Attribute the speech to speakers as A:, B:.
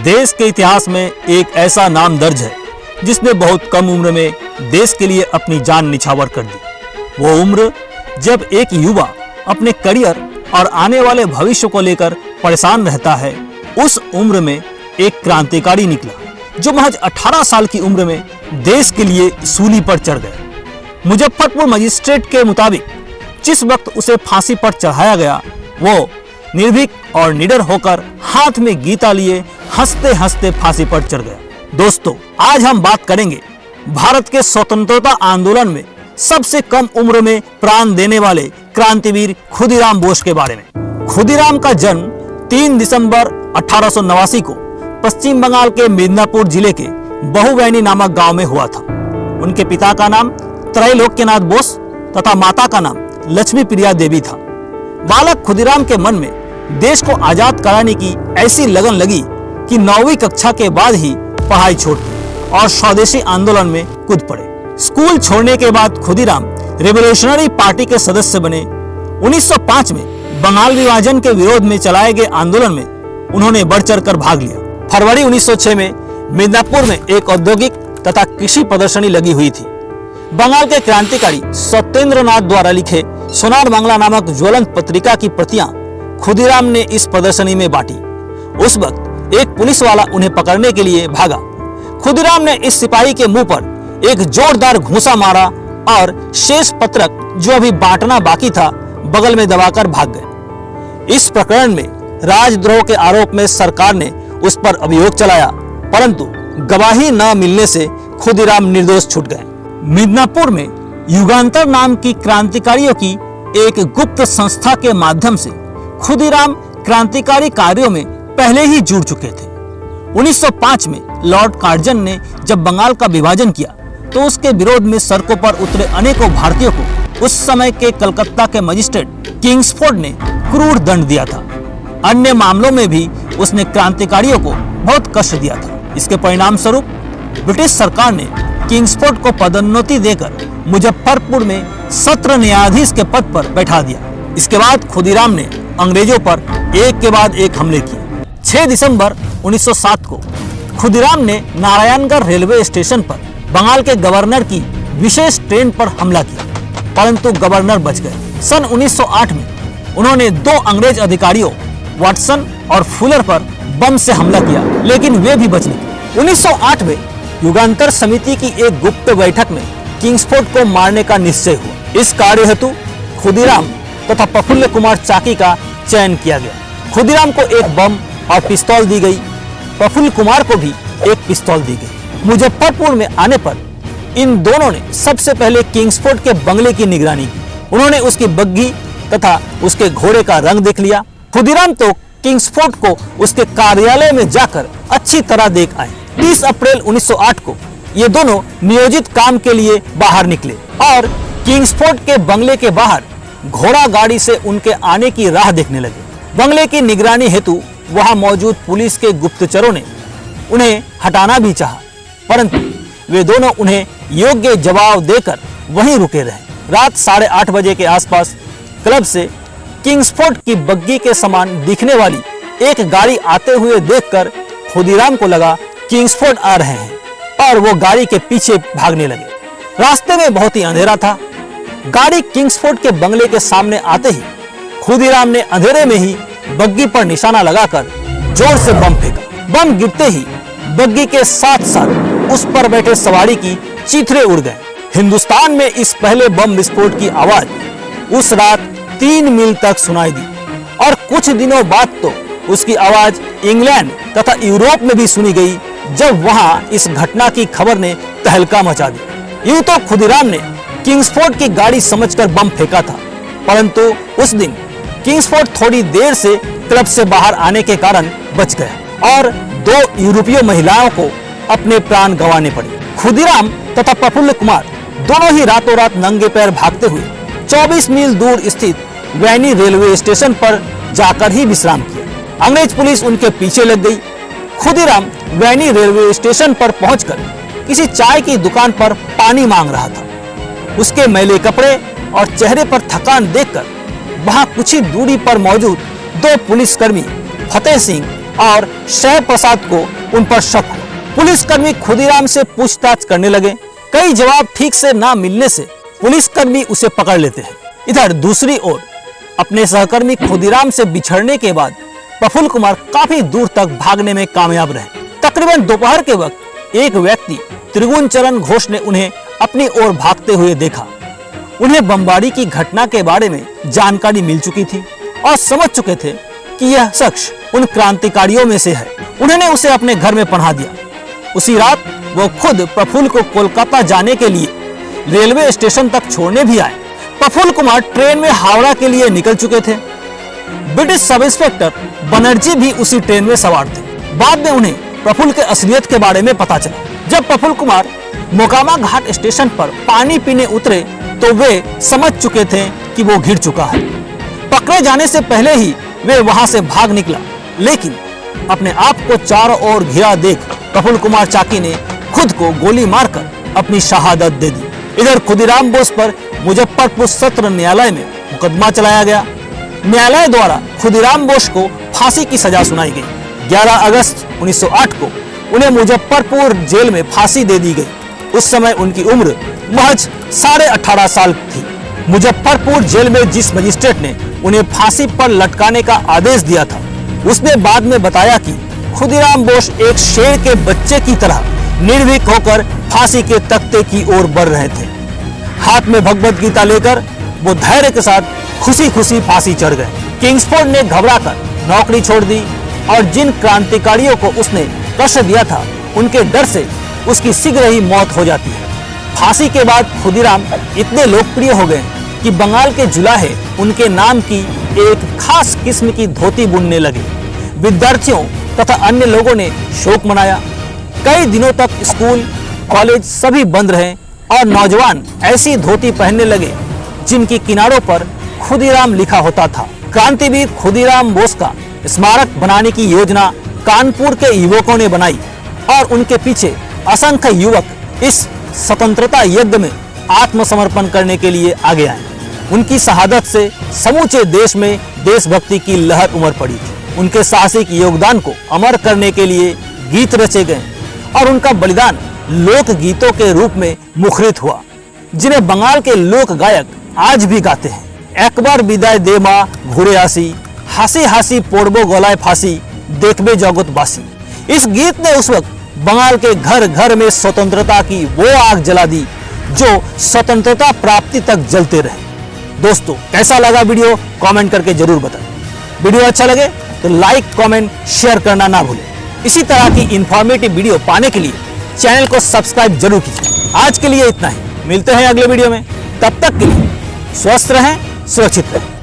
A: देश के इतिहास में एक ऐसा नाम दर्ज है जिसने बहुत कम उम्र में देश के लिए अपनी जान निछावर कर दी। वो उम्र जब एक युवा अपने करियर और आने वाले भविष्य को लेकर परेशान रहता है। उस उम्र में एक क्रांतिकारी निकला जो महज 18 साल की उम्र में देश के लिए सूली पर चढ़ गया। मुजफ्फरपुर मजिस्ट्रेट के मुताबिक जिस वक्त उसे फांसी पर चढ़ाया गया, वो निर्भीक और निडर होकर हाथ में गीता लिए हंसते हंसते फांसी पर चढ़ गया। दोस्तों, आज हम बात करेंगे भारत के स्वतंत्रता आंदोलन में सबसे कम उम्र में प्राण देने वाले क्रांतिवीर खुदीराम बोस के बारे में। खुदीराम का जन्म 3 दिसंबर 1889 को पश्चिम बंगाल के मिदनापुर जिले के बहुवैनी नामक गांव में हुआ था। उनके पिता का नाम त्रैलोक्यनाथ बोस तथा माता का नाम लक्ष्मी प्रिया देवी था। बालक खुदीराम के मन में देश को आजाद कराने की ऐसी लगन लगी कि 9वीं कक्षा के बाद ही पढ़ाई छोड़ दी और स्वदेशी आंदोलन में कूद पड़े। स्कूल छोड़ने के बाद खुदीराम रेवोल्यूशनरी पार्टी के सदस्य बने। 1905 में बंगाल विभाजन के विरोध में चलाए गए आंदोलन में उन्होंने बढ़ चढ़कर भाग लिया। फरवरी 1906 में मिदनापुर में एक औद्योगिक तथा कृषि प्रदर्शनी लगी हुई थी। बंगाल के क्रांतिकारी सत्येंद्र नाथ द्वारा लिखे सोनार बांग्ला नामक ज्वलंत पत्रिका की प्रतियां खुदीराम ने इस प्रदर्शनी में बांटी। उस वक्त एक पुलिस वाला उन्हें पकड़ने के लिए भागा। खुदीराम ने इस सिपाही के मुंह पर एक जोरदार घूंसा मारा और शेष पत्रक जो अभी बांटना बाकी था बगल में दबाकर भाग गए। इस प्रकरण में राजद्रोह के आरोप में सरकार ने उस पर अभियोग चलाया, परंतु गवाही न मिलने से खुदीराम निर्दोष छूट गए। मिदनापुर में युगांतर नाम की क्रांतिकारियों की एक गुप्त संस्था के माध्यम से खुदीराम क्रांतिकारी कार्यों में पहले ही जुड़ चुके थे। 1905 में लॉर्ड कार्जन ने जब बंगाल का विभाजन किया तो उसके विरोध में सड़कों पर उतरे अनेकों भारतीयों को उस समय के कलकत्ता के मजिस्ट्रेट किंग्सफोर्ड ने क्रूर दंड दिया था। अन्य मामलों में भी उसने क्रांतिकारियों को बहुत कष्ट दिया था। इसके परिणाम स्वरूप ब्रिटिश सरकार ने किंग्सफोर्ड को पदोन्नति देकर मुजफ्फरपुर में सत्र न्यायाधीश के पद पर बैठा दिया। इसके बाद खुदीराम ने अंग्रेजों पर एक के बाद एक हमले किए। 6 दिसंबर 1907 को खुदीराम ने नारायणगढ़ रेलवे स्टेशन पर बंगाल के गवर्नर की विशेष ट्रेन पर हमला किया, परंतु गवर्नर बच गए। सन 1908 में उन्होंने 2 अंग्रेज अधिकारियों वाटसन और फुलर पर बम से हमला किया, लेकिन वे भी बच निकले। 1908 में युगांतर समिति की एक गुप्त बैठक में किंग्सफोर्ड को मारने का निश्चय हुआ। इस कार्य हेतु खुदीराम तथा प्रफुल्ल कुमार चाकी का चयन किया गया। खुदीराम को एक बम और पिस्तौल दी गई, प्रफुल्ल कुमार को भी एक पिस्तौल दी गई। मुजफ्फरपुर में आने पर इन दोनों ने सबसे पहले किंग्सफोर्ड के बंगले की निगरानी की। उन्होंने उसकी बग्घी तथा उसके घोड़े का रंग देख लिया। खुदीराम तो किंग्सफोर्ड को उसके कार्यालय में जाकर अच्छी तरह देख आए। 30 अप्रैल 1908 को ये दोनों नियोजित काम के लिए बाहर निकले और किंग्सफोर्ड के बंगले के बाहर घोड़ा गाड़ी से उनके आने की राह देखने लगे। बंगले की निगरानी हेतु वहां मौजूद पुलिस के गुप्तचरों ने उन्हें हटाना भी चाहा, परंतु वे दोनों उन्हें योग्य जवाब देकर वहीं रुके रहे। रात 8:30 बजे के आसपास क्लब से किंग्सफोर्ड की बग्घी के समान दिखने वाली एक गाड़ी आते हुए देखकर खुदीराम को लगा किंग्सफोर्ड आ रहे हैं और वो गाड़ी के पीछे भागने लगे। रास्ते में बहुत ही अंधेरा था। गाड़ी किंग्सफोर्ड के बंगले के सामने आते ही खुदीराम ने अंधेरे में ही बग्घी पर निशाना लगाकर जोर से बम फेंका। बम गिरते ही बग्घी के साथ साथ उस पर बैठे सवारी की चीथड़े उड़ गए। हिंदुस्तान में इस पहले बम विस्फोट की आवाज उस रात 3 मील तक सुनाई दी और कुछ दिनों बाद तो उसकी आवाज इंग्लैंड तथा यूरोप में भी सुनी गई, जब वहां इस घटना की खबर ने तहलका मचा दी। यूं तो खुदीराम ने किंग्सफोर्ड की गाड़ी समझकर बम फेंका था, परंतु उस दिन किंग्सफोर्ड थोड़ी देर से क्लब से बाहर आने के कारण बच गया और 2 यूरोपीय महिलाओं को अपने प्राण गंवाने पड़े। खुदीराम तथा प्रफुल्ल कुमार दोनों ही रातों रात नंगे पैर भागते हुए 24 मील दूर स्थित वैनी रेलवे स्टेशन पर जाकर ही विश्राम किया। अंग्रेज पुलिस उनके पीछे लग गई। खुदीराम वैनी रेलवे स्टेशन पर पहुंचकर किसी चाय की दुकान पर पानी मांग रहा था। उसके मैले कपड़े और चेहरे पर थकान देखकर वहां कुछ ही दूरी पर मौजूद 2 पुलिसकर्मी फतेह सिंह और शय प्रसाद को उन पर शक हुआ। पुलिसकर्मी खुदीराम से पूछताछ करने लगे। कई जवाब ठीक से ना मिलने से पुलिसकर्मी उसे पकड़ लेते हैं। इधर दूसरी ओर अपने सहकर्मी खुदीराम से बिछड़ने के बाद प्रफुल्ल कुमार काफी दूर तक भागने में कामयाब रहे। तकरीबन दोपहर के वक्त एक व्यक्ति त्रिगुण चरण घोष ने उन्हें अपनी ओर भागते हुए देखा। उन्हें बमबारी की घटना के बारे में जानकारी मिल चुकी थी और समझ चुके थे कि यह शख्स उन क्रांतिकारियों में से है। उन्होंने उसे अपने घर में पनाह दिया। उसी रात वो खुद प्रफुल्ल को कोलकाता जाने के लिए रेलवे स्टेशन तक छोड़ने भी आए। प्रफुल्ल कुमार ट्रेन में हावड़ा के लिए निकल चुके थे। ब्रिटिश सब इंस्पेक्टर बनर्जी भी उसी ट्रेन में सवार थे। बाद में उन्हें प्रफुल्ल के असलियत के बारे में पता चला। जब प्रफुल्ल कुमार मोकामा घाट स्टेशन पर पानी पीने उतरे तो वे समझ चुके थे कि वो घिर चुका है। पकड़े जाने से पहले ही वे वहां से भाग निकला, लेकिन अपने आप को चारों ओर घिरा देख प्रफुल्ल कुमार चाकी ने खुद को गोली मारकर अपनी शहादत दे दी। इधर खुदीराम बोस पर मुजफ्फरपुर सत्र न्यायालय में मुकदमा चलाया गया। न्यायालय द्वारा खुदीराम बोस को फांसी की सजा सुनाई गई। 11 अगस्त 1908 को उन्हें मुजफ्फरपुर जेल में फांसी दे दी गई। उस समय उनकी उम्र महज 18.5 साल थी। मुजफ्फरपुर जेल में जिस मजिस्ट्रेट ने उन्हें फांसी पर लटकाने का आदेश दिया था, उसने बाद में बताया कि खुदीराम बोस एक शेर के बच्चे की तरह निर्भीक होकर फांसी के तख्ते की ओर बढ़ रहे थे। हाथ में भगवत गीता लेकर वो धैर्य के साथ खुशी खुशी फांसी चढ़ गए। किंग्सफोर्ड ने घबराकर नौकरी छोड़ दी और जिन क्रांतिकारियों को उसने कष्ट दिया था, उनके डर से उसकी शीघ्र ही मौत हो जाती है। फांसी के बाद खुदीराम इतने लोकप्रिय हो गए कि बंगाल के जुलाहे उनके नाम की एक खास किस्म की धोती बुनने लगे। विद्यार्थियों तथा अन्य लोगों ने शोक मनाया। कई दिनों तक स्कूल, कॉलेज सभी बंद रहे और नौजवान ऐसी धोती पहनने लगे जिनकी किनारों पर खुदीराम लिखा होता था। क्रांतिवीर खुदीराम बोस का स्मारक बनाने की योजना कानपुर के युवकों ने बनाई और उनके पीछे असंख्य युवक इस स्वतंत्रता यज्ञ में आत्मसमर्पण करने के लिए आगे आए। उनकी शहादत से समूचे देश में देशभक्ति की लहर उमड़ पड़ी थी। उनके साहसिक योगदान को अमर करने के लिए गीत रचे गए और उनका बलिदान लोक गीतों के रूप में मुखरित हुआ, जिन्हें बंगाल के लोक गायक आज भी गाते हैं। एक बार विदाई दे माँ घुरे आसी, हासी हासी पोड़बो गलाय फांसी, देखबे जगत बासी। इस गीत ने उस वक्त बंगाल के घर घर में स्वतंत्रता की वो आग जला दी जो स्वतंत्रता प्राप्ति तक जलते रहे। दोस्तों, कैसा लगा वीडियो कमेंट करके जरूर बताएं। वीडियो अच्छा लगे तो लाइक, कमेंट, शेयर करना ना भूलें। इसी तरह की इंफॉर्मेटिव वीडियो पाने के लिए चैनल को सब्सक्राइब जरूर कीजिए। आज के लिए इतना ही, मिलते हैं अगले वीडियो में। तब तक के लिए स्वस्थ रहें, सुरक्षित रहें।